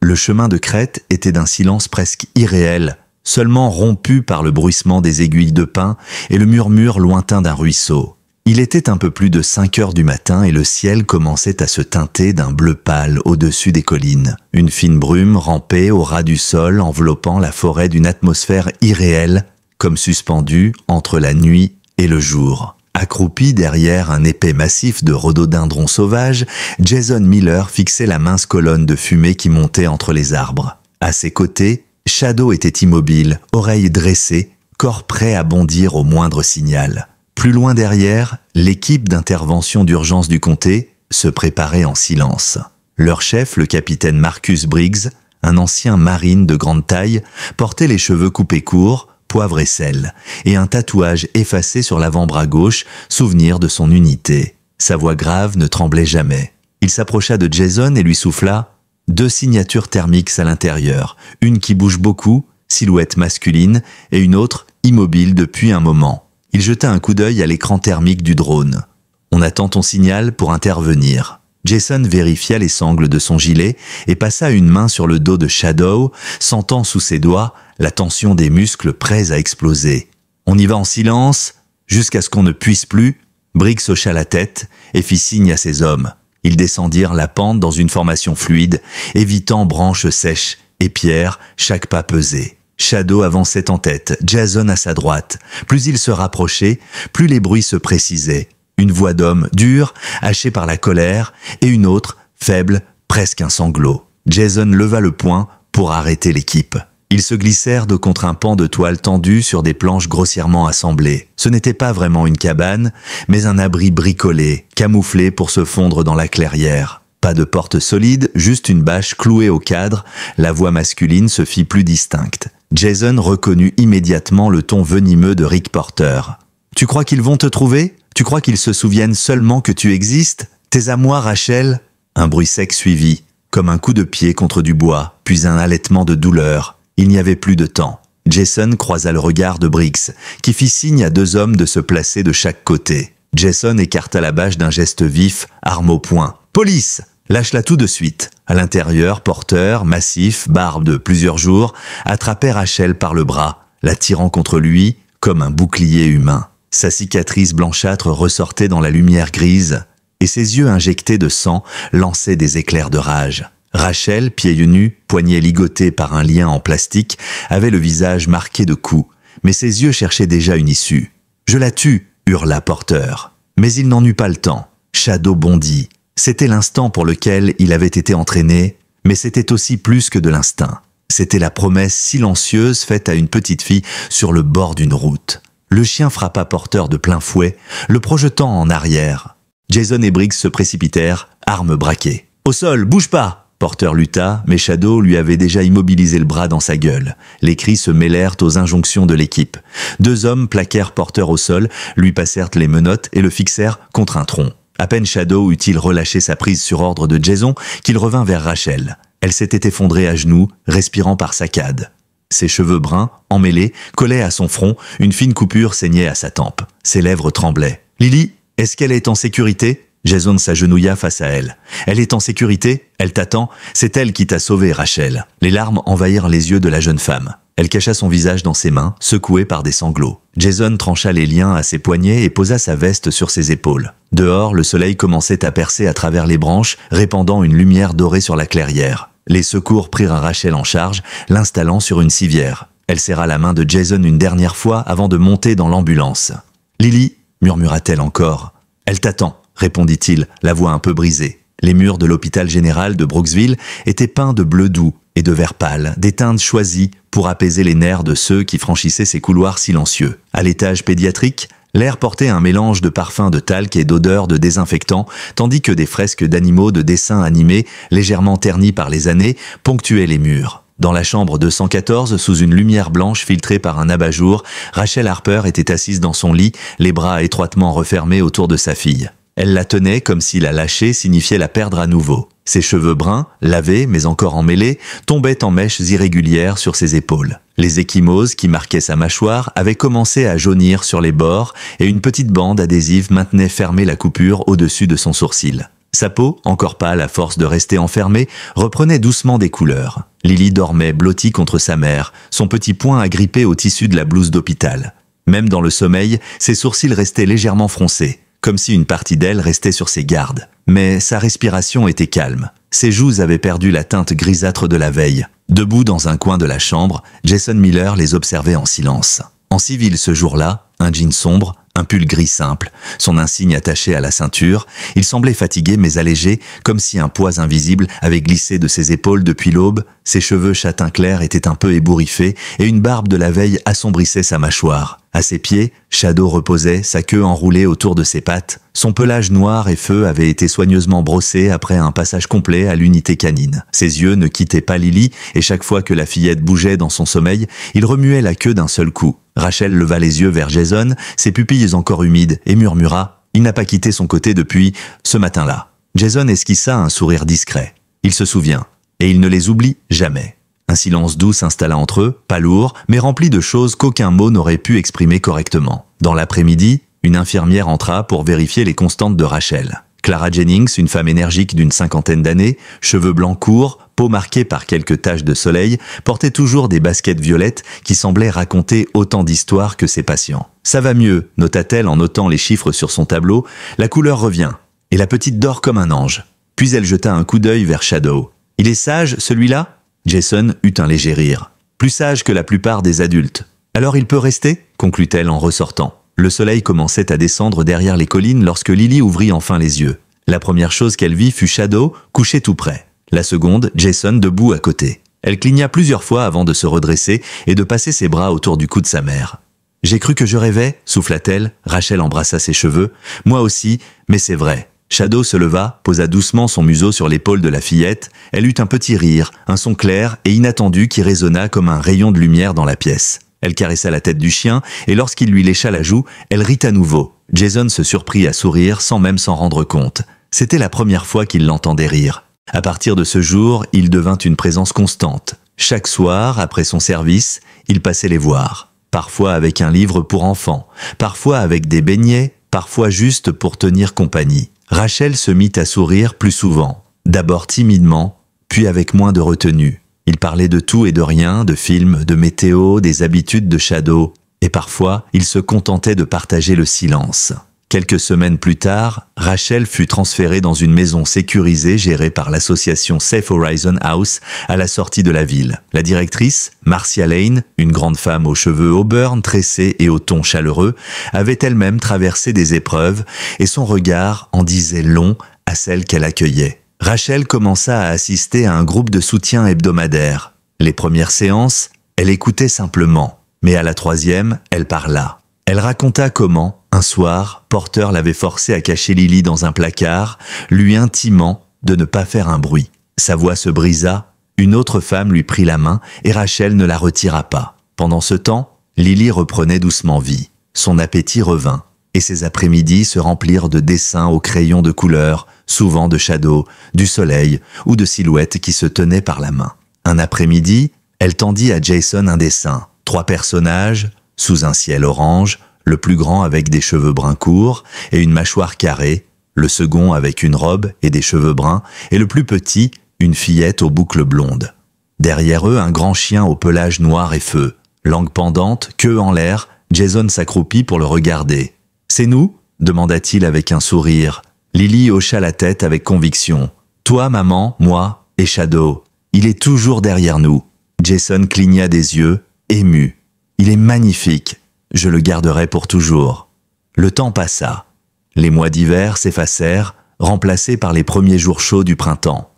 Le chemin de crête était d'un silence presque irréel, seulement rompu par le bruissement des aiguilles de pin et le murmure lointain d'un ruisseau. Il était un peu plus de 5 heures du matin et le ciel commençait à se teinter d'un bleu pâle au-dessus des collines. Une fine brume rampait au ras du sol, enveloppant la forêt d'une atmosphère irréelle, comme suspendue entre la nuit et le jour. Accroupi derrière un épais massif de rhododendrons sauvages, Jason Miller fixait la mince colonne de fumée qui montait entre les arbres. À ses côtés, Shadow était immobile, oreilles dressées, corps prêt à bondir au moindre signal. Plus loin derrière, l'équipe d'intervention d'urgence du comté se préparait en silence. Leur chef, le capitaine Marcus Briggs, un ancien marine de grande taille, portait les cheveux coupés courts, poivre et sel, et un tatouage effacé sur l'avant-bras gauche, souvenir de son unité. Sa voix grave ne tremblait jamais. Il s'approcha de Jason et lui souffla « 2 signatures thermiques à l'intérieur, une qui bouge beaucoup, silhouette masculine, et une autre immobile depuis un moment. » Il jeta un coup d'œil à l'écran thermique du drone. « On attend ton signal pour intervenir. » Jason vérifia les sangles de son gilet et passa une main sur le dos de Shadow, sentant sous ses doigts la tension des muscles prêts à exploser. « On y va en silence, jusqu'à ce qu'on ne puisse plus. » Briggs hocha la tête et fit signe à ses hommes. Ils descendirent la pente dans une formation fluide, évitant branches sèches et pierres, chaque pas pesé. Shadow avançait en tête, Jason à sa droite. Plus il se rapprochait, plus les bruits se précisaient. Une voix d'homme dure, hachée par la colère, et une autre, faible, presque un sanglot. Jason leva le poing pour arrêter l'équipe. Ils se glissèrent de contre un pan de toile tendu sur des planches grossièrement assemblées. Ce n'était pas vraiment une cabane, mais un abri bricolé, camouflé pour se fondre dans la clairière. Pas de porte solide, juste une bâche clouée au cadre, la voix masculine se fit plus distincte. Jason reconnut immédiatement le ton venimeux de Rick Porter. « Tu crois qu'ils vont te trouver ? Tu crois qu'ils se souviennent seulement que tu existes ? T'es à moi, Rachel ?» Un bruit sec suivit, comme un coup de pied contre du bois, puis un halètement de douleur. Il n'y avait plus de temps. Jason croisa le regard de Briggs, qui fit signe à 2 hommes de se placer de chaque côté. Jason écarta la bâche d'un geste vif, arme au poing. « Police ! Lâche-la tout de suite !» À l'intérieur, Porter, massif, barbe de plusieurs jours, attrapait Rachel par le bras, la tirant contre lui comme un bouclier humain. Sa cicatrice blanchâtre ressortait dans la lumière grise, et ses yeux injectés de sang lançaient des éclairs de rage. Rachel, pieds nus, poignets ligotés par un lien en plastique, avait le visage marqué de coups, mais ses yeux cherchaient déjà une issue. « Je la tue !» hurla Porter. Mais il n'en eut pas le temps. Shadow bondit. C'était l'instant pour lequel il avait été entraîné, mais c'était aussi plus que de l'instinct. C'était la promesse silencieuse faite à une petite fille sur le bord d'une route. Le chien frappa Porter de plein fouet, le projetant en arrière. Jason et Briggs se précipitèrent, armes braquées. « Au sol, bouge pas !» Porter lutta, mais Shadow lui avait déjà immobilisé le bras dans sa gueule. Les cris se mêlèrent aux injonctions de l'équipe. 2 hommes plaquèrent Porter au sol, lui passèrent les menottes et le fixèrent contre un tronc. À peine Shadow eut-il relâché sa prise sur ordre de Jason qu'il revint vers Rachel. Elle s'était effondrée à genoux, respirant par saccades. Ses cheveux bruns, emmêlés, collaient à son front, une fine coupure saignait à sa tempe. Ses lèvres tremblaient. « Lily, est-ce qu'elle est en sécurité ?» Jason s'agenouilla face à elle. « Elle est en sécurité, elle t'attend, c'est elle qui t'a sauvé, Rachel. » Les larmes envahirent les yeux de la jeune femme. Elle cacha son visage dans ses mains, secouée par des sanglots. Jason trancha les liens à ses poignets et posa sa veste sur ses épaules. Dehors, le soleil commençait à percer à travers les branches, répandant une lumière dorée sur la clairière. Les secours prirent Rachel en charge, l'installant sur une civière. Elle serra la main de Jason une dernière fois avant de monter dans l'ambulance. « Lily » murmura-t-elle encore. « Elle t'attend », répondit-il, la voix un peu brisée. Les murs de l'hôpital général de Brooksville étaient peints de bleu doux et de vert pâle, des teintes choisies pour apaiser les nerfs de ceux qui franchissaient ces couloirs silencieux. À l'étage pédiatrique, l'air portait un mélange de parfums de talc et d'odeurs de désinfectant, tandis que des fresques d'animaux de dessins animés, légèrement ternis par les années, ponctuaient les murs. Dans la chambre 214, sous une lumière blanche filtrée par un abat-jour, Rachel Harper était assise dans son lit, les bras étroitement refermés autour de sa fille. Elle la tenait comme si la lâcher signifiait la perdre à nouveau. Ses cheveux bruns, lavés mais encore emmêlés, tombaient en mèches irrégulières sur ses épaules. Les ecchymoses qui marquaient sa mâchoire avaient commencé à jaunir sur les bords et une petite bande adhésive maintenait fermée la coupure au-dessus de son sourcil. Sa peau, encore pâle à force de rester enfermée, reprenait doucement des couleurs. Lily dormait blottie contre sa mère, son petit poing agrippé au tissu de la blouse d'hôpital. Même dans le sommeil, ses sourcils restaient légèrement froncés, comme si une partie d'elle restait sur ses gardes. Mais sa respiration était calme. Ses joues avaient perdu la teinte grisâtre de la veille. Debout dans un coin de la chambre, Jason Miller les observait en silence. En civil ce jour-là, un jean sombre, un pull gris simple, son insigne attaché à la ceinture, il semblait fatigué mais allégé, comme si un poids invisible avait glissé de ses épaules depuis l'aube, ses cheveux châtain clair étaient un peu ébouriffés et une barbe de la veille assombrissait sa mâchoire. À ses pieds, Shadow reposait, sa queue enroulée autour de ses pattes. Son pelage noir et feu avait été soigneusement brossé après un passage complet à l'unité canine. Ses yeux ne quittaient pas Lily et chaque fois que la fillette bougeait dans son sommeil, il remuait la queue d'un seul coup. Rachel leva les yeux vers Jason, ses pupilles encore humides, et murmura « Il n'a pas quitté son côté depuis ce matin-là ». Jason esquissa un sourire discret. Il se souvient, et il ne les oublie jamais. Un silence doux s'installa entre eux, pas lourd, mais rempli de choses qu'aucun mot n'aurait pu exprimer correctement. Dans l'après-midi, une infirmière entra pour vérifier les constantes de Rachel. Clara Jennings, une femme énergique d'une 50aine d'années, cheveux blancs courts, peau marquée par quelques taches de soleil, portait toujours des baskets violettes qui semblaient raconter autant d'histoires que ses patients. « Ça va mieux », nota-t-elle en notant les chiffres sur son tableau, « la couleur revient, et la petite dort comme un ange. » Puis elle jeta un coup d'œil vers Shadow. « Il est sage, celui-là » Jason eut un léger rire. « Plus sage que la plupart des adultes. »« Alors il peut rester » conclut-elle en ressortant. Le soleil commençait à descendre derrière les collines lorsque Lily ouvrit enfin les yeux. La première chose qu'elle vit fut Shadow, couché tout près. La seconde, Jason debout à côté. Elle cligna plusieurs fois avant de se redresser et de passer ses bras autour du cou de sa mère. « J'ai cru que je rêvais » souffla-t-elle. Rachel embrassa ses cheveux. « Moi aussi, mais c'est vrai. » Shadow se leva, posa doucement son museau sur l'épaule de la fillette. Elle eut un petit rire, un son clair et inattendu qui résonna comme un rayon de lumière dans la pièce. Elle caressa la tête du chien et lorsqu'il lui lécha la joue, elle rit à nouveau. Jason se surprit à sourire sans même s'en rendre compte. C'était la première fois qu'il l'entendait rire. À partir de ce jour, il devint une présence constante. Chaque soir, après son service, il passait les voir. Parfois avec un livre pour enfants, parfois avec des beignets, parfois juste pour tenir compagnie. Rachel se mit à sourire plus souvent, d'abord timidement, puis avec moins de retenue. Il parlait de tout et de rien, de films, de météo, des habitudes de Shadow, et parfois, il se contentait de partager le silence. Quelques semaines plus tard, Rachel fut transférée dans une maison sécurisée gérée par l'association Safe Horizon House à la sortie de la ville. La directrice, Marcia Lane, une grande femme aux cheveux auburn, tressés et au ton chaleureux, avait elle-même traversé des épreuves et son regard en disait long à celle qu'elle accueillait. Rachel commença à assister à un groupe de soutien hebdomadaire. Les premières séances, elle écoutait simplement, mais à la troisième, elle parla. Elle raconta comment, un soir, Porter l'avait forcé à cacher Lily dans un placard, lui intimant de ne pas faire un bruit. Sa voix se brisa, une autre femme lui prit la main et Rachel ne la retira pas. Pendant ce temps, Lily reprenait doucement vie. Son appétit revint, et ses après-midi se remplirent de dessins au crayon de couleur, souvent de Shadow, du soleil ou de silhouettes qui se tenaient par la main. Un après-midi, elle tendit à Jason un dessin. 3 personnages, sous un ciel orange, le plus grand avec des cheveux bruns courts et une mâchoire carrée, le second avec une robe et des cheveux bruns, et le plus petit, une fillette aux boucles blondes. Derrière eux, un grand chien au pelage noir et feu. Langue pendante, queue en l'air, Jason s'accroupit pour le regarder. « C'est nous ?» demanda-t-il avec un sourire. Lily hocha la tête avec conviction. « Toi, maman, moi et Shadow. Il est toujours derrière nous. » Jason cligna des yeux, ému. « Il est magnifique. Je le garderai pour toujours. » Le temps passa. Les mois d'hiver s'effacèrent, remplacés par les premiers jours chauds du printemps.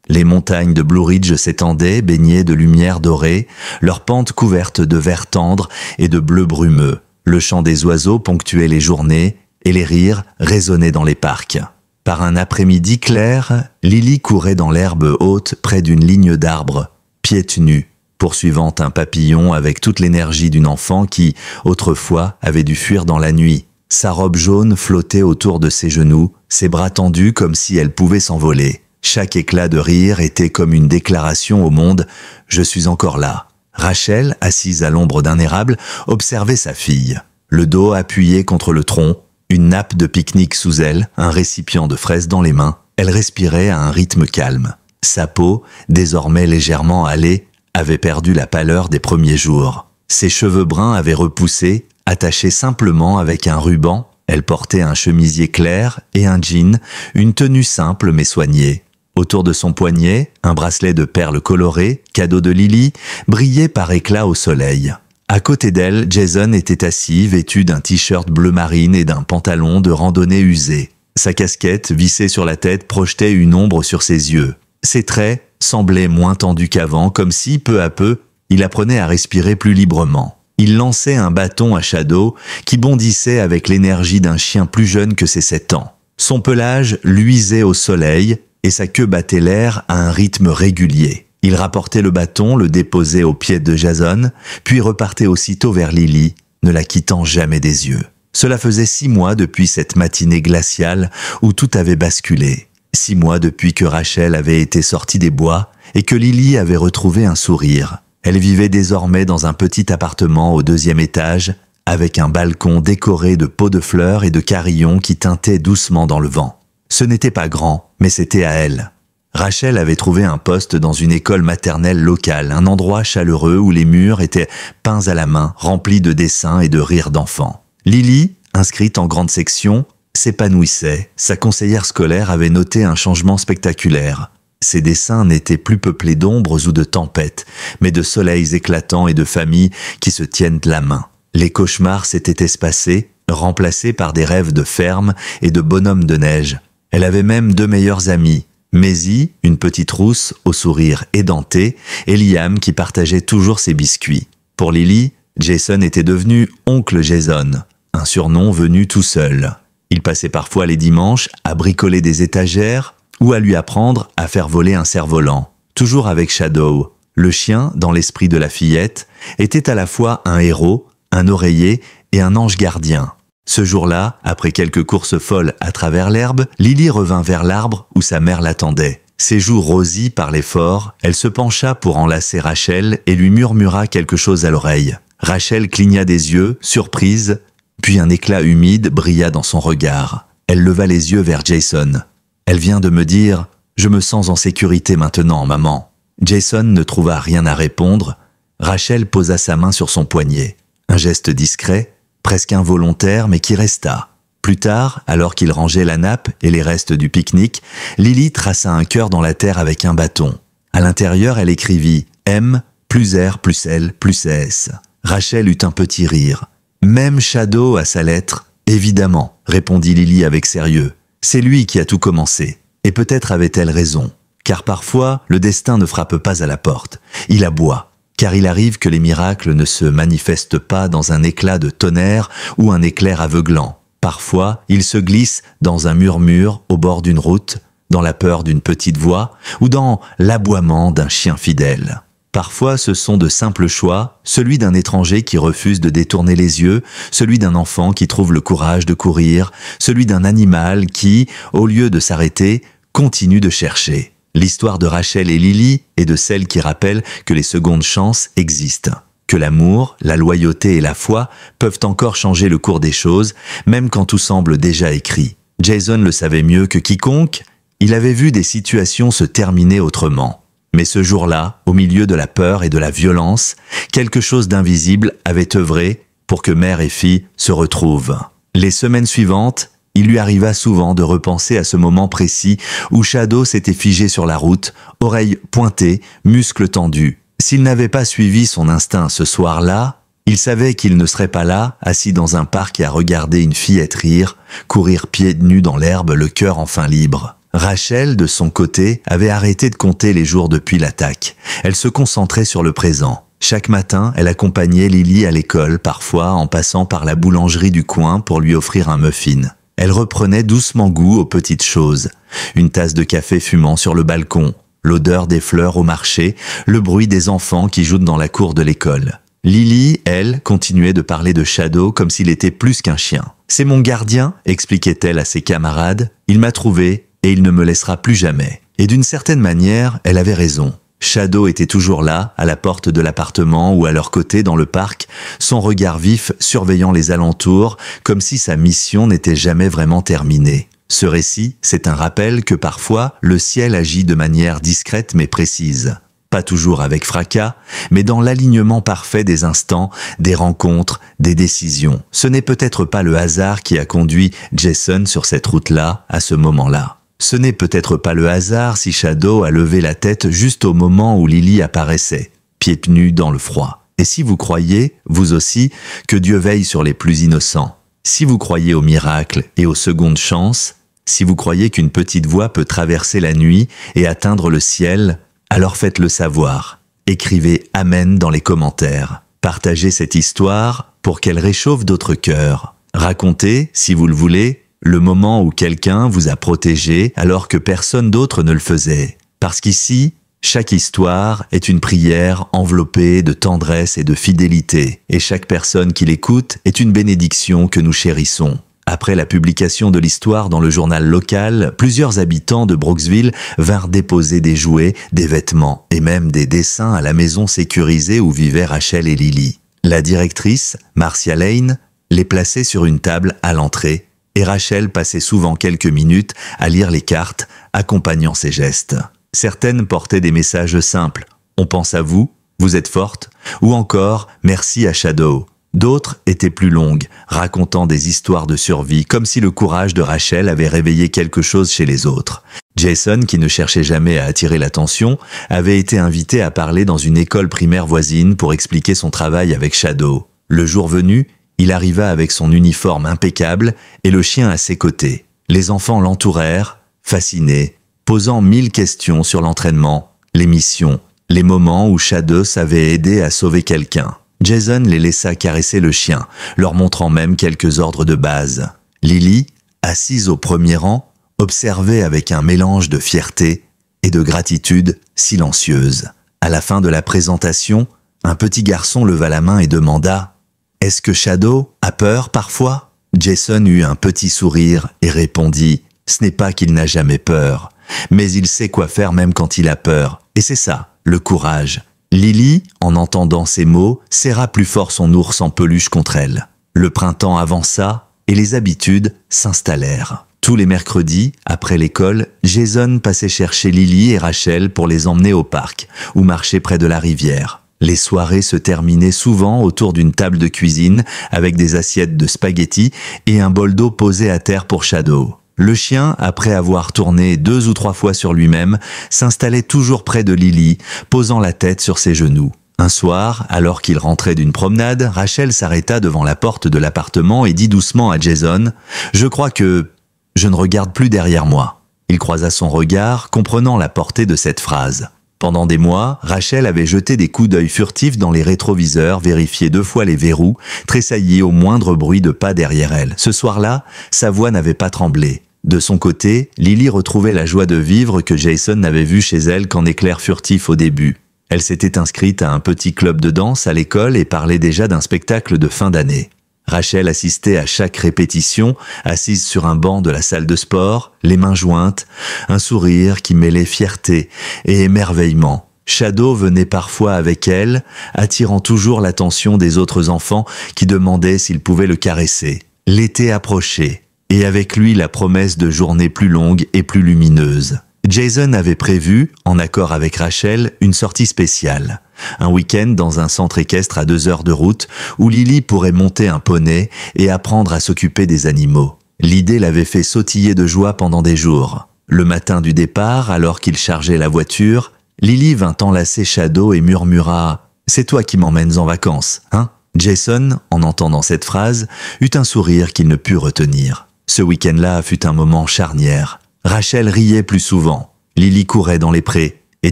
Les montagnes de Blue Ridge s'étendaient, baignées de lumière dorée, leurs pentes couvertes de vert tendre et de bleu brumeux. Le chant des oiseaux ponctuait les journées et les rires résonnaient dans les parcs. Par un après-midi clair, Lily courait dans l'herbe haute près d'une ligne d'arbres, pieds nus, poursuivant un papillon avec toute l'énergie d'une enfant qui, autrefois, avait dû fuir dans la nuit. Sa robe jaune flottait autour de ses genoux, ses bras tendus comme si elle pouvait s'envoler. Chaque éclat de rire était comme une déclaration au monde « Je suis encore là ». Rachel, assise à l'ombre d'un érable, observait sa fille. Le dos appuyé contre le tronc, une nappe de pique-nique sous elle, un récipient de fraises dans les mains, elle respirait à un rythme calme. Sa peau, désormais légèrement hâlée, avait perdu la pâleur des premiers jours. Ses cheveux bruns avaient repoussé, attachés simplement avec un ruban. Elle portait un chemisier clair et un jean, une tenue simple mais soignée. Autour de son poignet, un bracelet de perles colorées, cadeau de Lily, brillait par éclats au soleil. À côté d'elle, Jason était assis, vêtu d'un t-shirt bleu marine et d'un pantalon de randonnée usé. Sa casquette, vissée sur la tête, projetait une ombre sur ses yeux. Ses traits semblaient moins tendus qu'avant, comme si, peu à peu, il apprenait à respirer plus librement. Il lançait un bâton à Shadow, qui bondissait avec l'énergie d'un chien plus jeune que ses 7 ans. Son pelage luisait au soleil, et sa queue battait l'air à un rythme régulier. Il rapportait le bâton, le déposait aux pieds de Jason, puis repartait aussitôt vers Lily, ne la quittant jamais des yeux. Cela faisait 6 mois depuis cette matinée glaciale où tout avait basculé. 6 mois depuis que Rachel avait été sortie des bois et que Lily avait retrouvé un sourire. Elle vivait désormais dans un petit appartement au 2e étage, avec un balcon décoré de pots de fleurs et de carillons qui tintaient doucement dans le vent. Ce n'était pas grand, mais c'était à elle. Rachel avait trouvé un poste dans une école maternelle locale, un endroit chaleureux où les murs étaient peints à la main, remplis de dessins et de rires d'enfants. Lily, inscrite en grande section, s'épanouissait. Sa conseillère scolaire avait noté un changement spectaculaire. Ses dessins n'étaient plus peuplés d'ombres ou de tempêtes, mais de soleils éclatants et de familles qui se tiennent la main. Les cauchemars s'étaient espacés, remplacés par des rêves de ferme et de bonhommes de neige. Elle avait même 2 meilleures amies, Maisie, une petite rousse au sourire édenté, et Liam qui partageait toujours ses biscuits. Pour Lily, Jason était devenu oncle Jason, un surnom venu tout seul. Il passait parfois les dimanches à bricoler des étagères ou à lui apprendre à faire voler un cerf-volant. Toujours avec Shadow, le chien, dans l'esprit de la fillette, était à la fois un héros, un oreiller et un ange gardien. Ce jour-là, après quelques courses folles à travers l'herbe, Lily revint vers l'arbre où sa mère l'attendait. Ses joues rosies par l'effort, elle se pencha pour enlacer Rachel et lui murmura quelque chose à l'oreille. Rachel cligna des yeux, surprise, puis un éclat humide brilla dans son regard. Elle leva les yeux vers Jason. « Elle vient de me dire « Je me sens en sécurité maintenant, maman ». Jason ne trouva rien à répondre. Rachel posa sa main sur son poignet. Un geste discret, presque involontaire, mais qui resta. Plus tard, alors qu'il rangeait la nappe et les restes du pique-nique, Lily traça un cœur dans la terre avec un bâton. À l'intérieur, elle écrivit « M, plus R, plus L, plus S ». Rachel eut un petit rire. « Même Shadow a sa lettre ?»« Évidemment », répondit Lily avec sérieux. « C'est lui qui a tout commencé. Et peut-être avait-elle raison. Car parfois, le destin ne frappe pas à la porte. Il aboie. Car il arrive que les miracles ne se manifestent pas dans un éclat de tonnerre ou un éclair aveuglant. Parfois, ils se glissent dans un murmure au bord d'une route, dans la peur d'une petite voix ou dans l'aboiement d'un chien fidèle. Parfois, ce sont de simples choix, celui d'un étranger qui refuse de détourner les yeux, celui d'un enfant qui trouve le courage de courir, celui d'un animal qui, au lieu de s'arrêter, continue de chercher. L'histoire de Rachel et Lily est de celle qui rappelle que les secondes chances existent, que l'amour, la loyauté et la foi peuvent encore changer le cours des choses, même quand tout semble déjà écrit. Jason le savait mieux que quiconque, il avait vu des situations se terminer autrement. Mais ce jour-là, au milieu de la peur et de la violence, quelque chose d'invisible avait œuvré pour que mère et fille se retrouvent. Les semaines suivantes, il lui arriva souvent de repenser à ce moment précis où Shadow s'était figé sur la route, oreilles pointées, muscles tendus. S'il n'avait pas suivi son instinct ce soir-là, il savait qu'il ne serait pas là, assis dans un parc et à regarder une fillette rire, courir pieds nus dans l'herbe, le cœur enfin libre. Rachel, de son côté, avait arrêté de compter les jours depuis l'attaque. Elle se concentrait sur le présent. Chaque matin, elle accompagnait Lily à l'école, parfois en passant par la boulangerie du coin pour lui offrir un muffin. Elle reprenait doucement goût aux petites choses. Une tasse de café fumant sur le balcon, l'odeur des fleurs au marché, le bruit des enfants qui jouent dans la cour de l'école. Lily, elle, continuait de parler de Shadow comme s'il était plus qu'un chien. « C'est mon gardien », expliquait-elle à ses camarades. « Il m'a trouvé et il ne me laissera plus jamais. » Et d'une certaine manière, elle avait raison. Shadow était toujours là, à la porte de l'appartement ou à leur côté dans le parc, son regard vif surveillant les alentours, comme si sa mission n'était jamais vraiment terminée. Ce récit, c'est un rappel que parfois, le ciel agit de manière discrète mais précise. Pas toujours avec fracas, mais dans l'alignement parfait des instants, des rencontres, des décisions. Ce n'est peut-être pas le hasard qui a conduit Jason sur cette route-là, à ce moment-là. Ce n'est peut-être pas le hasard si Shadow a levé la tête juste au moment où Lily apparaissait, pieds nus dans le froid. Et si vous croyez, vous aussi, que Dieu veille sur les plus innocents, si vous croyez aux miracles et aux secondes chances, si vous croyez qu'une petite voix peut traverser la nuit et atteindre le ciel, alors faites-le savoir. Écrivez « Amen » dans les commentaires. Partagez cette histoire pour qu'elle réchauffe d'autres cœurs. Racontez, si vous le voulez, le moment où quelqu'un vous a protégé alors que personne d'autre ne le faisait. Parce qu'ici, chaque histoire est une prière enveloppée de tendresse et de fidélité, et chaque personne qui l'écoute est une bénédiction que nous chérissons. Après la publication de l'histoire dans le journal local, plusieurs habitants de Brooksville vinrent déposer des jouets, des vêtements et même des dessins à la maison sécurisée où vivaient Rachel et Lily. La directrice, Marcia Lane, les plaçait sur une table à l'entrée et Rachel passait souvent quelques minutes à lire les cartes, accompagnant ses gestes. Certaines portaient des messages simples « On pense à vous, vous êtes forte » ou encore « Merci à Shadow ». D'autres étaient plus longues, racontant des histoires de survie, comme si le courage de Rachel avait réveillé quelque chose chez les autres. Jason, qui ne cherchait jamais à attirer l'attention, avait été invité à parler dans une école primaire voisine pour expliquer son travail avec Shadow. Le jour venu, il arriva avec son uniforme impeccable et le chien à ses côtés. Les enfants l'entourèrent, fascinés, posant 1000 questions sur l'entraînement, les missions, les moments où Shadow savait aider à sauver quelqu'un. Jason les laissa caresser le chien, leur montrant même quelques ordres de base. Lily, assise au premier rang, observait avec un mélange de fierté et de gratitude silencieuse. À la fin de la présentation, un petit garçon leva la main et demanda « Est-ce que Shadow a peur parfois ?» Jason eut un petit sourire et répondit « Ce n'est pas qu'il n'a jamais peur, mais il sait quoi faire même quand il a peur. Et c'est ça, le courage. » Lily, en entendant ces mots, serra plus fort son ours en peluche contre elle. Le printemps avança et les habitudes s'installèrent. Tous les mercredis, après l'école, Jason passait chercher Lily et Rachel pour les emmener au parc ou marcher près de la rivière. Les soirées se terminaient souvent autour d'une table de cuisine avec des assiettes de spaghettis et un bol d'eau posé à terre pour Shadow. Le chien, après avoir tourné 2 ou 3 fois sur lui-même, s'installait toujours près de Lily, posant la tête sur ses genoux. Un soir, alors qu'il rentrait d'une promenade, Rachel s'arrêta devant la porte de l'appartement et dit doucement à Jason « Je crois que je ne regarde plus derrière moi ». Il croisa son regard, comprenant la portée de cette phrase. Pendant des mois, Rachel avait jeté des coups d'œil furtifs dans les rétroviseurs, vérifié 2 fois les verrous, tressailli au moindre bruit de pas derrière elle. Ce soir-là, sa voix n'avait pas tremblé. De son côté, Lily retrouvait la joie de vivre que Jason n'avait vue chez elle qu'en éclair furtif au début. Elle s'était inscrite à un petit club de danse à l'école et parlait déjà d'un spectacle de fin d'année. Rachel assistait à chaque répétition, assise sur un banc de la salle de sport, les mains jointes, un sourire qui mêlait fierté et émerveillement. Shadow venait parfois avec elle, attirant toujours l'attention des autres enfants qui demandaient s'ils pouvaient le caresser. L'été approchait. et avec lui la promesse de journées plus longues et plus lumineuses. Jason avait prévu, en accord avec Rachel, une sortie spéciale. Un week-end dans un centre équestre à 2 heures de route où Lily pourrait monter un poney et apprendre à s'occuper des animaux. L'idée l'avait fait sautiller de joie pendant des jours. Le matin du départ, alors qu'il chargeait la voiture, Lily vint enlacer Shadow et murmura « C'est toi qui m'emmènes en vacances, hein ?» Jason, en entendant cette phrase, eut un sourire qu'il ne put retenir. Ce week-end-là fut un moment charnière. Rachel riait plus souvent, Lily courait dans les prés, et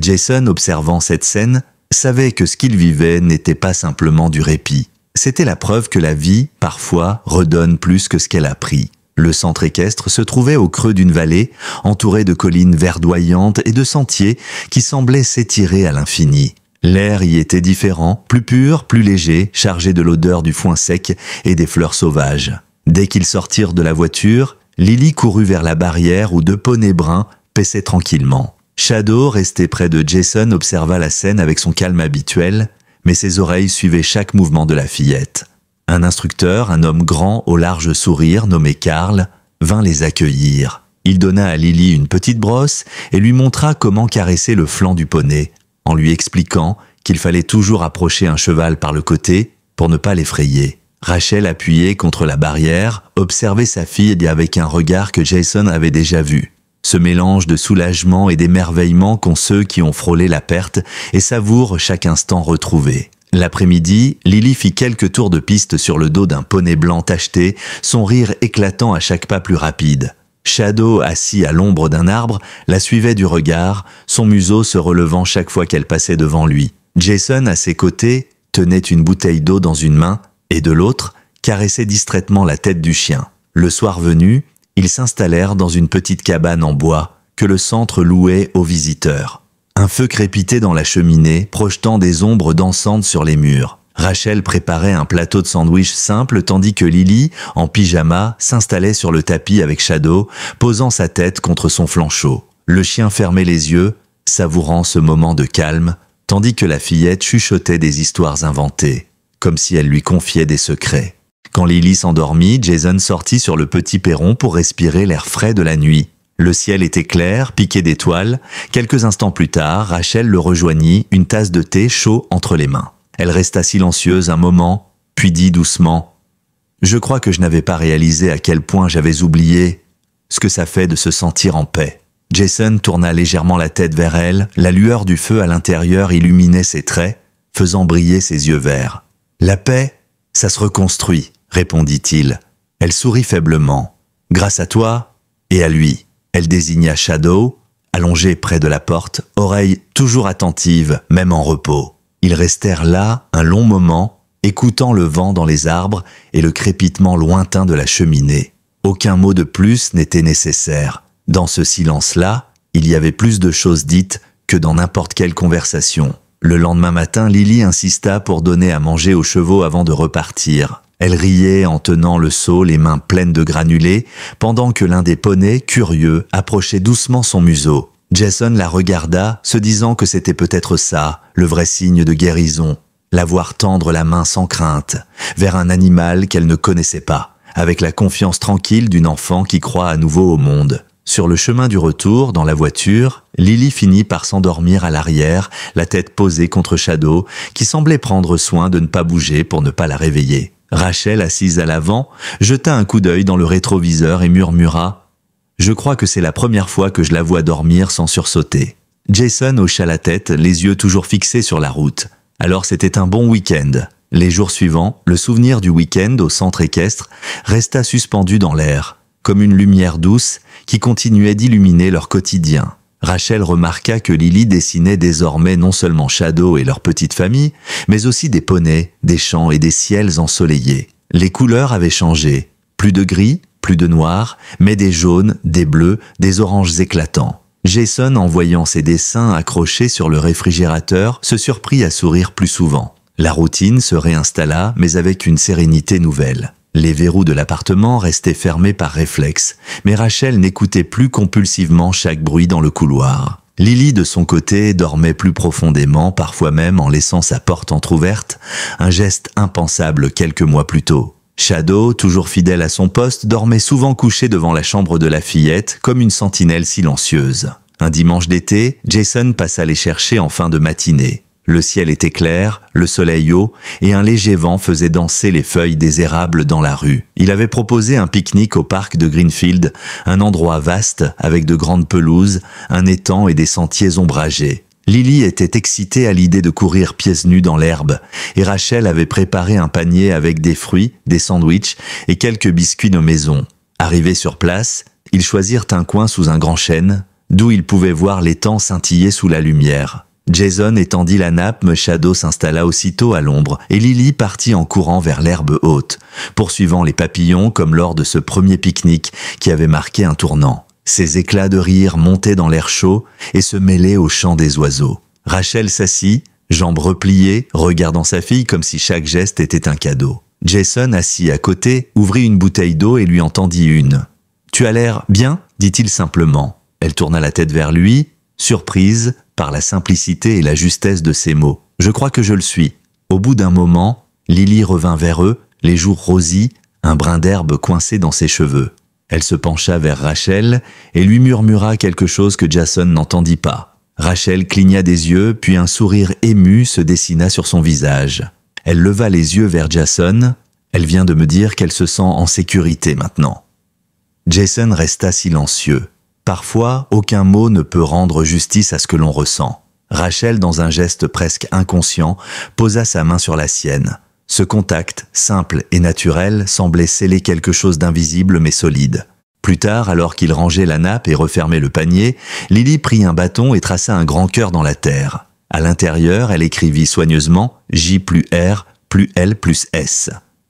Jason, observant cette scène, savait que ce qu'il vivait n'était pas simplement du répit. C'était la preuve que la vie, parfois, redonne plus que ce qu'elle a pris. Le centre équestre se trouvait au creux d'une vallée, entouré de collines verdoyantes et de sentiers qui semblaient s'étirer à l'infini. L'air y était différent, plus pur, plus léger, chargé de l'odeur du foin sec et des fleurs sauvages. Dès qu'ils sortirent de la voiture, Lily courut vers la barrière où 2 poneys bruns paissaient tranquillement. Shadow, resté près de Jason, observa la scène avec son calme habituel, mais ses oreilles suivaient chaque mouvement de la fillette. Un instructeur, un homme grand au large sourire nommé Carl, vint les accueillir. Il donna à Lily une petite brosse et lui montra comment caresser le flanc du poney, en lui expliquant qu'il fallait toujours approcher un cheval par le côté pour ne pas l'effrayer. Rachel, appuyée contre la barrière, observait sa fille avec un regard que Jason avait déjà vu. Ce mélange de soulagement et d'émerveillement qu'ont ceux qui ont frôlé la perte et savourent chaque instant retrouvé. L'après-midi, Lily fit quelques tours de piste sur le dos d'un poney blanc tacheté, son rire éclatant à chaque pas plus rapide. Shadow, assis à l'ombre d'un arbre, la suivait du regard, son museau se relevant chaque fois qu'elle passait devant lui. Jason, à ses côtés, tenait une bouteille d'eau dans une main et de l'autre, caressait distraitement la tête du chien. Le soir venu, ils s'installèrent dans une petite cabane en bois que le centre louait aux visiteurs. Un feu crépitait dans la cheminée, projetant des ombres dansantes sur les murs. Rachel préparait un plateau de sandwich simple tandis que Lily, en pyjama, s'installait sur le tapis avec Shadow, posant sa tête contre son flanc chaud. Le chien fermait les yeux, savourant ce moment de calme, tandis que la fillette chuchotait des histoires inventées, comme si elle lui confiait des secrets. Quand Lily s'endormit, Jason sortit sur le petit perron pour respirer l'air frais de la nuit. Le ciel était clair, piqué d'étoiles. Quelques instants plus tard, Rachel le rejoignit, une tasse de thé chaud entre les mains. Elle resta silencieuse un moment, puis dit doucement « Je crois que je n'avais pas réalisé à quel point j'avais oublié ce que ça fait de se sentir en paix. » Jason tourna légèrement la tête vers elle, la lueur du feu à l'intérieur illuminait ses traits, faisant briller ses yeux verts. « La paix, ça se reconstruit, » répondit-il. Elle sourit faiblement. « Grâce à toi et à lui. » Elle désigna Shadow, allongé près de la porte, oreille toujours attentive, même en repos. Ils restèrent là un long moment, écoutant le vent dans les arbres et le crépitement lointain de la cheminée. Aucun mot de plus n'était nécessaire. Dans ce silence-là, il y avait plus de choses dites que dans n'importe quelle conversation. Le lendemain matin, Lily insista pour donner à manger aux chevaux avant de repartir. Elle riait en tenant le seau, les mains pleines de granulés, pendant que l'un des poneys, curieux, approchait doucement son museau. Jason la regarda, se disant que c'était peut-être ça, le vrai signe de guérison. La voir tendre la main sans crainte, vers un animal qu'elle ne connaissait pas, avec la confiance tranquille d'une enfant qui croit à nouveau au monde. Sur le chemin du retour, dans la voiture, Lily finit par s'endormir à l'arrière, la tête posée contre Shadow, qui semblait prendre soin de ne pas bouger pour ne pas la réveiller. Rachel, assise à l'avant, jeta un coup d'œil dans le rétroviseur et murmura « Je crois que c'est la première fois que je la vois dormir sans sursauter. » Jason hocha la tête, les yeux toujours fixés sur la route. Alors c'était un bon week-end. Les jours suivants, le souvenir du week-end au centre équestre resta suspendu dans l'air, comme une lumière douce qui continuait d'illuminer leur quotidien. Rachel remarqua que Lily dessinait désormais non seulement Shadow et leur petite famille, mais aussi des poneys, des champs et des ciels ensoleillés. Les couleurs avaient changé. Plus de gris, plus de noir, mais des jaunes, des bleus, des oranges éclatants. Jason, en voyant ses dessins accrochés sur le réfrigérateur, se surprit à sourire plus souvent. La routine se réinstalla, mais avec une sérénité nouvelle. Les verrous de l'appartement restaient fermés par réflexe, mais Rachel n'écoutait plus compulsivement chaque bruit dans le couloir. Lily, de son côté, dormait plus profondément, parfois même en laissant sa porte entr'ouverte, un geste impensable quelques mois plus tôt. Shadow, toujours fidèle à son poste, dormait souvent couché devant la chambre de la fillette, comme une sentinelle silencieuse. Un dimanche d'été, Jason passa les chercher en fin de matinée. Le ciel était clair, le soleil haut, et un léger vent faisait danser les feuilles des érables dans la rue. Il avait proposé un pique-nique au parc de Greenfield, un endroit vaste avec de grandes pelouses, un étang et des sentiers ombragés. Lily était excitée à l'idée de courir pieds nus dans l'herbe, et Rachel avait préparé un panier avec des fruits, des sandwichs et quelques biscuits de maison. Arrivés sur place, ils choisirent un coin sous un grand chêne, d'où ils pouvaient voir l'étang scintiller sous la lumière. Jason étendit la nappe, mais Shadow s'installa aussitôt à l'ombre, et Lily partit en courant vers l'herbe haute, poursuivant les papillons comme lors de ce premier pique-nique qui avait marqué un tournant. Ces éclats de rire montaient dans l'air chaud et se mêlaient au chant des oiseaux. Rachel s'assit, jambes repliées, regardant sa fille comme si chaque geste était un cadeau. Jason, assis à côté, ouvrit une bouteille d'eau et lui en tendit une. « Tu as l'air bien ?» dit-il simplement. Elle tourna la tête vers lui, surprise par la simplicité et la justesse de ses mots. « Je crois que je le suis. » Au bout d'un moment, Lily revint vers eux, les joues rosies, un brin d'herbe coincé dans ses cheveux. Elle se pencha vers Rachel et lui murmura quelque chose que Jason n'entendit pas. Rachel cligna des yeux, puis un sourire ému se dessina sur son visage. Elle leva les yeux vers Jason. Elle vient de me dire qu'elle se sent en sécurité maintenant. Jason resta silencieux. Parfois, aucun mot ne peut rendre justice à ce que l'on ressent. Rachel, dans un geste presque inconscient, posa sa main sur la sienne. Ce contact, simple et naturel, semblait sceller quelque chose d'invisible mais solide. Plus tard, alors qu'il rangeait la nappe et refermait le panier, Lily prit un bâton et traça un grand cœur dans la terre. À l'intérieur, elle écrivit soigneusement « J plus R plus L plus S ».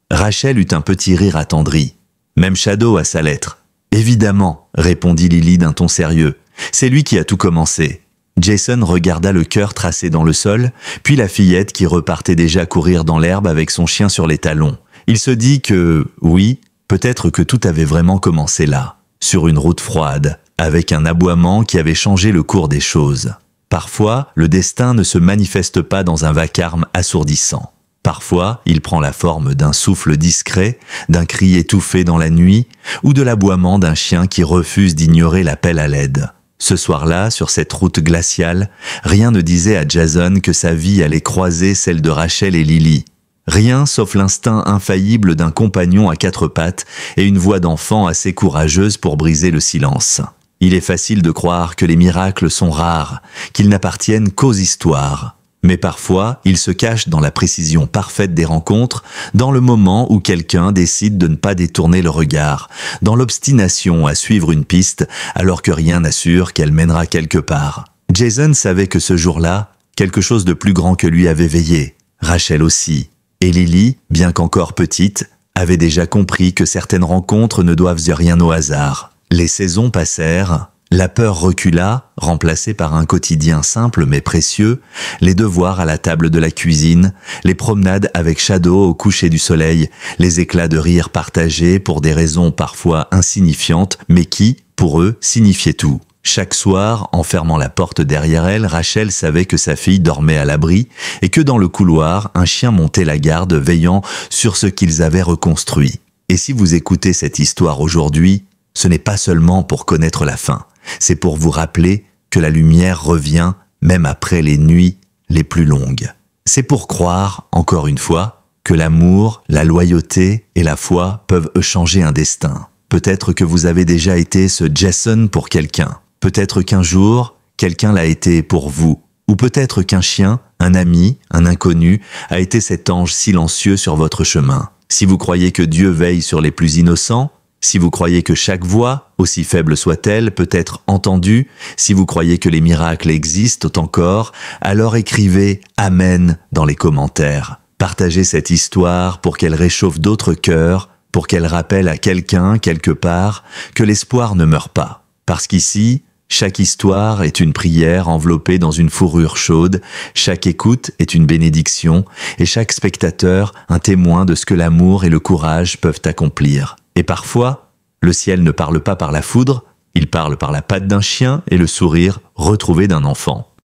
Rachel eut un petit rire attendri. Même Shadow a sa lettre. « Évidemment », répondit Lily d'un ton sérieux. « C'est lui qui a tout commencé. » Jason regarda le cœur tracé dans le sol, puis la fillette qui repartait déjà courir dans l'herbe avec son chien sur les talons. Il se dit que, oui, peut-être que tout avait vraiment commencé là, sur une route froide, avec un aboiement qui avait changé le cours des choses. Parfois, le destin ne se manifeste pas dans un vacarme assourdissant. Parfois, il prend la forme d'un souffle discret, d'un cri étouffé dans la nuit, ou de l'aboiement d'un chien qui refuse d'ignorer l'appel à l'aide. Ce soir-là, sur cette route glaciale, rien ne disait à Jason que sa vie allait croiser celle de Rachel et Lily. Rien sauf l'instinct infaillible d'un compagnon à quatre pattes et une voix d'enfant assez courageuse pour briser le silence. Il est facile de croire que les miracles sont rares, qu'ils n'appartiennent qu'aux histoires. Mais parfois, ils se cachent dans la précision parfaite des rencontres, dans le moment où quelqu'un décide de ne pas détourner le regard, dans l'obstination à suivre une piste alors que rien n'assure qu'elle mènera quelque part. Jason savait que ce jour-là, quelque chose de plus grand que lui avait veillé. Rachel aussi. Et Lily, bien qu'encore petite, avait déjà compris que certaines rencontres ne doivent rien au hasard. Les saisons passèrent. La peur recula, remplacée par un quotidien simple mais précieux, les devoirs à la table de la cuisine, les promenades avec Shadow au coucher du soleil, les éclats de rire partagés pour des raisons parfois insignifiantes, mais qui, pour eux, signifiaient tout. Chaque soir, en fermant la porte derrière elle, Rachel savait que sa fille dormait à l'abri et que dans le couloir, un chien montait la garde veillant sur ce qu'ils avaient reconstruit. Et si vous écoutez cette histoire aujourd'hui, ce n'est pas seulement pour connaître la fin. C'est pour vous rappeler que la lumière revient même après les nuits les plus longues. C'est pour croire, encore une fois, que l'amour, la loyauté et la foi peuvent changer un destin. Peut-être que vous avez déjà été ce Jason pour quelqu'un. Peut-être qu'un jour, quelqu'un l'a été pour vous. Ou peut-être qu'un chien, un ami, un inconnu, a été cet ange silencieux sur votre chemin. Si vous croyez que Dieu veille sur les plus innocents, si vous croyez que chaque voix, aussi faible soit-elle, peut être entendue, si vous croyez que les miracles existent encore, alors écrivez « Amen » dans les commentaires. Partagez cette histoire pour qu'elle réchauffe d'autres cœurs, pour qu'elle rappelle à quelqu'un, quelque part, que l'espoir ne meurt pas. Parce qu'ici, chaque histoire est une prière enveloppée dans une fourrure chaude, chaque écoute est une bénédiction, et chaque spectateur un témoin de ce que l'amour et le courage peuvent accomplir. Et parfois, le ciel ne parle pas par la foudre, il parle par la patte d'un chien et le sourire retrouvé d'un enfant.